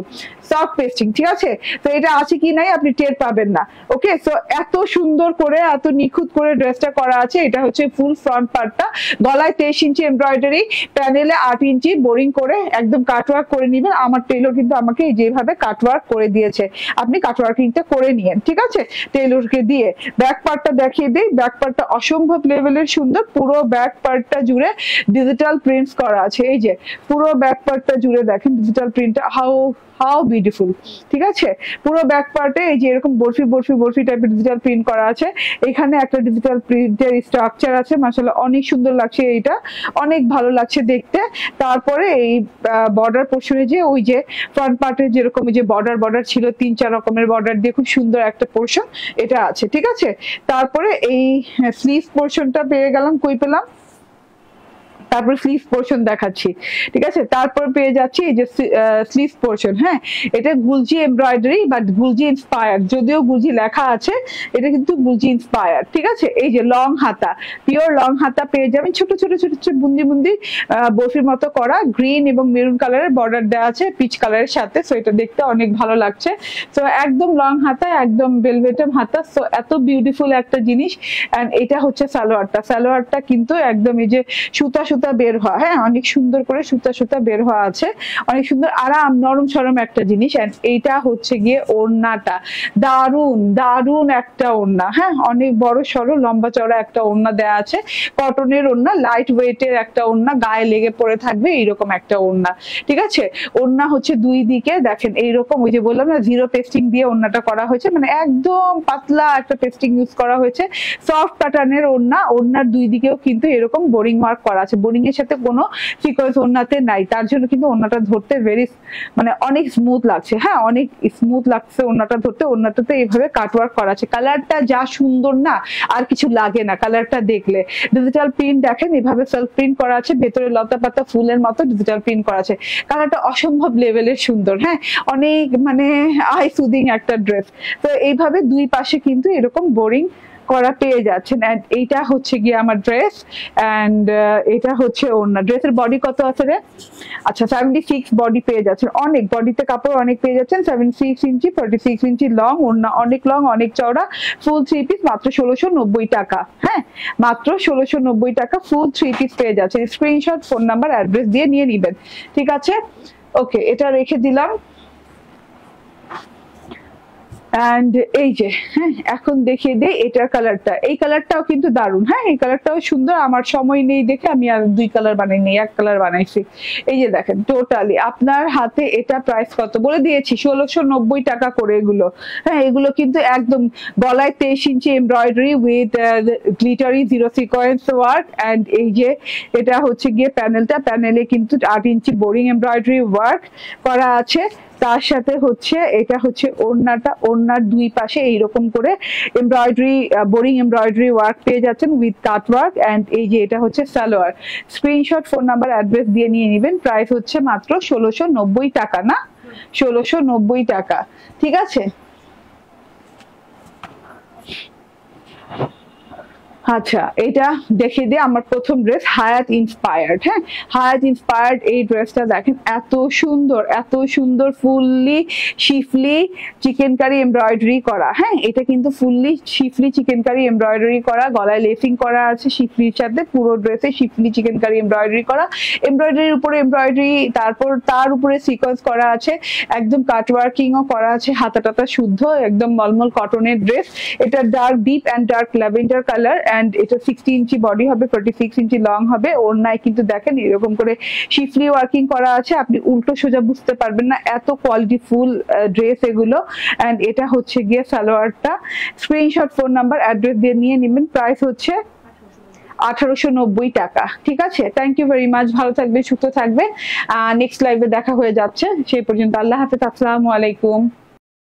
সফট পেস্টিং। ঠিক আছে, তো এটা আছে কি নাই আপনি টের পাবেন না। ওকে, সো এত সুন্দর করে এত নিখুঁত করে ড্রেসটা করা আছে। এটা হচ্ছে ফুল ফ্রন্ট পার্টটা, গলায় 23 ইঞ্চি এমব্রয়ডারি, প্যানেলে 8 ইঞ্চি বোরিং করে একদম কাটওয়ার্ক করে নেবেন। আমার টেলর কিন্তু আমাকে যেভাবে কাটওয়ার্ক করে দিয়েছে, আপনি কাটওয়ার্কিংটা করে নিয়েন। ঠিক আছে, টেলরকে দিয়ে। ব্যাক পার্টটা দেখিয়ে দিই, ব্যাক পার্টটা অসম্ভব লেভেলের সুন্দর, পুরো ব্যাক পার্টটা জুড়ে ডিজিটাল প্রিন্টস করা আছে। এই যে পুরো ব্যাক পার্টটা জুড়ে দেখেন ডিজিটাল প্রিন্টটা, হাউ হাউ বিউটিফুল। ঠিক আছে, পুরো ব্যাক পার্টে এই যে এরকম বরফি বরফি বরফি টাইপের ডিজিটাল প্রিন্ট করা আছে, এখানে একটা ডিজিটাল প্রিন্টের স্ট্রাকচার আছে, মাশাআল্লাহ অনেক সুন্দর লাগছে, এইটা অনেক ভালো লাগছে দেখতে। তারপরে এই বর্ডার পোর্শনে যে ওই যে ফ্রন্ট পার্টে যেরকম যে বর্ডার ছিল 3-4 রকমের বর্ডার দিয়ে খুব সুন্দর একটা পোর্শন এটা আছে। ঠিক আছে, তারপরে এই স্লিভ পোর্শনটা পেয়ে গেলাম, কই পেলাম, তারপর স্লিভ পোর্শন দেখাচ্ছি। ঠিক আছে, তারপর পেয়ে যাচ্ছি এই যে স্লিভ পোর্শন। হ্যাঁ, এটা গুলজি এমব্রয়ডারি বাট গুলজি ইন্সপায়ার্ড, যদিও গুলজি লেখা আছে, এটা কিন্তু গুলজি ইন্সপায়ার্ড। ঠিক আছে, এই যে লং হাতা, পিওর লং হাতা পেয়ে যাবেন, ছোট ছোট ছোট ছোট বুন্দি বুন্দি বরফির মতো করা, গ্রিন এবং মেরুন কালারের বর্ডার দেওয়া আছে পিচ কালারের সাথে। সো এটা দেখতে অনেক ভালো লাগছে। সো একদম লং হাতা, একদম ভেলভেটম হাতা, সো এত বিউটিফুল একটা জিনিস। এন্ড এটা হচ্ছে সালোয়ারটা, সালোয়ারটা কিন্তু একদম এই যে সুতা সুতা বের হওয়া, হ্যাঁ অনেক সুন্দর করে সুতা সুতা বের হওয়া আছে, অনেক সুন্দর আরাম নরম সরম একটা জিনিস। এন্ড এইটা হচ্ছে গিয়ে ওড়নাটা, দারুন দারুন একটা ওড়না, হ্যাঁ অনেক বড় সড়ো লম্বা চড়া একটা ওড়না দেয়া আছে, কটনের ওড়না, লাইট ওয়েটের একটা ওড়না, গায়ে লেগে পড়ে থাকবে এইরকম একটা ওড়না। ঠিক আছে, ওড়না হচ্ছে দুই দিকে দেখেন এইরকম, ওই যে বললাম না জিরো পেস্টিং দিয়ে ওড়নাটা করা হয়েছে, মানে একদম পাতলা একটা পেস্টিং ইউজ করা হয়েছে, সফট প্যাটার্নের ওড়না। ওড়নার দুই দিকেও কিন্তু এরকম বোরিং ওয়ার্ক করা আছে, বোরিং এর সাথে কোনো সিকোয়েন্স ওড়নাতে নাই, তার জন্য কিন্তু ওড়নাটা ধরতে ভেরি মানে অনেক স্মুথ লাগছে, হ্যাঁ অনেক স্মুথ লাগছে ওড়নাটা ধরতে। ওড়নাটাতে এইভাবে কাটওয়ার্ক করা আছে, কালারটা যা সুন্দর না আর কিছু লাগে না কালারটা দেখলে। ডিজিটাল প্রিন্ট দেখেন এভাবে সেলফ প্রিন্ট করা আছে, ভেতরে লতা পাতা ফুলের মতো ডিজিটাল প্রিন্ট করা আছে, কালারটা অসম্ভব লেভেলের সুন্দর, হ্যাঁ অনেক মানে আই সুদিং একটা ড্রেস। তো এইভাবে দুই পাশে কিন্তু এরকম বোরিং করা পেয়ে যাচ্ছেন। এন্ড এইটা হচ্ছে গিয়ে আমার ড্রেস, এন্ড এটা হচ্ছে ওড়না। ড্রেসের বডি কত আছে রে? আচ্ছা 76 বডি পেয়ে যাচ্ছেন, অনেক বডিতে কাপড় অনেক পেয়ে যাচ্ছেন, 76 ইঞ্চি 46 ইঞ্চি লং, ওড়না অনেক লং অনেক চওড়া, ফুল 3 পিস মাত্র 1690 টাকা। হ্যাঁ মাত্র 1690 টাকা ফুল 3 পিস পেয়ে যাচ্ছেন। স্ক্রিনশট, ফোন নাম্বার, অ্যাড্রেস দিয়ে নিয়ে নিবেন। ঠিক আছে, ওকে এটা রেখে দিলাম। এন্ড এই যে হ্যাঁ এখন দেখিয়ে দেই এটার কালারটা, এই কালারটাও কিন্তু দারুন, হ্যাঁ এই কালারটাও সুন্দর, আমার সময় নেই দেখে আমি আর দুই কালার বানাইনি, এক কালার বানাইছি। এই যে দেখেন টোটালি আপনার হাতে এটা প্রাইস কত বলে দিয়েছি, 1690 টাকা করে এগুলো। হ্যাঁ এগুলো কিন্তু একদম গলায় 23 inch embroidery with glittery zero sequence work. And এই যে এটা হচ্ছে গিয়ে প্যানেলটা, প্যানেলে কিন্তু 8 ইঞ্চি বোরিং এমব্রয়ডারি ওয়ার্ক করা আছে, তার সাথে হচ্ছে এটা হচ্ছে ওড়নাটা, ওড়নার দুই পাশে এইরকম করে এমব্রয়ডারি বোরিং এমব্রয়ডারি ওয়ার্ক পেয়ে যাচ্ছেন উইথ কাট ওয়ার্ক। এন্ড এই যে এটা হচ্ছে salwar. Screenshot, phone number, address দিয়ে নিয়ে নেবেন। প্রাইস হচ্ছে মাত্র 1690 টাকা, না 1690 টাকা। ঠিক আছে, আচ্ছা এটা দেখে দিয়ে আমার প্রথম ড্রেস হায়াত ইন্সপায়ার্ড। হ্যাঁ হায়াত ইন্সপায়ার্ড এই ড্রেসটা দেখেন এত সুন্দর, এত সুন্দর, ফুললি শিফলি চিকেন কারি এমব্রয়ডারি করা। হ্যাঁ এটা কিন্তু ফুললি শিফলি চিকেন কারি এমব্রয়ডারি করা, গলায় লেসিং করা আছে শিফলির সাথে, পুরো ড্রেসে শিফলি চিকেন কারি এমব্রয়ডারি করা, এমব্রয়ডারির উপরে এমব্রয়ডারি, তারপর তার উপরে সিকোয়েন্স করা আছে, একদম কাট ওয়ার্কিংও করা আছে, হাতা টাতা শুদ্ধ একদম মলমল কটনের ড্রেস। এটা dark deep and dark lavender colour. And এটা 60 ইঞ্চি বডি হবে, 46 ইঞ্চি লং হবে। ওড়নায় কিন্তু দেখেন এরকম করে শিফলি ওয়ার্কিং করা আছে, আপনি উল্টো সোজা বুঝতে পারবেন না, এত কোয়ালিটি ফুল ড্রেস এগুলো। এন্ড এটা হচ্ছে গিয়ে সালোয়ারটা। স্ক্রিনশট, ফোন নাম্বার, অ্যাড্রেস দিয়ে নিয়ে নেবেন। প্রাইস হচ্ছে 1890 টাকা। ঠিক আছে, থ্যাংক ইউ ভেরি মাচ, ভালো থাকবে সুস্থ থাকবে। নেক্সট লাইভে দেখা হয়ে যাচ্ছে, সেই পর্যন্ত আল্লাহ হাফেজ, আসসালামু আলাইকুম।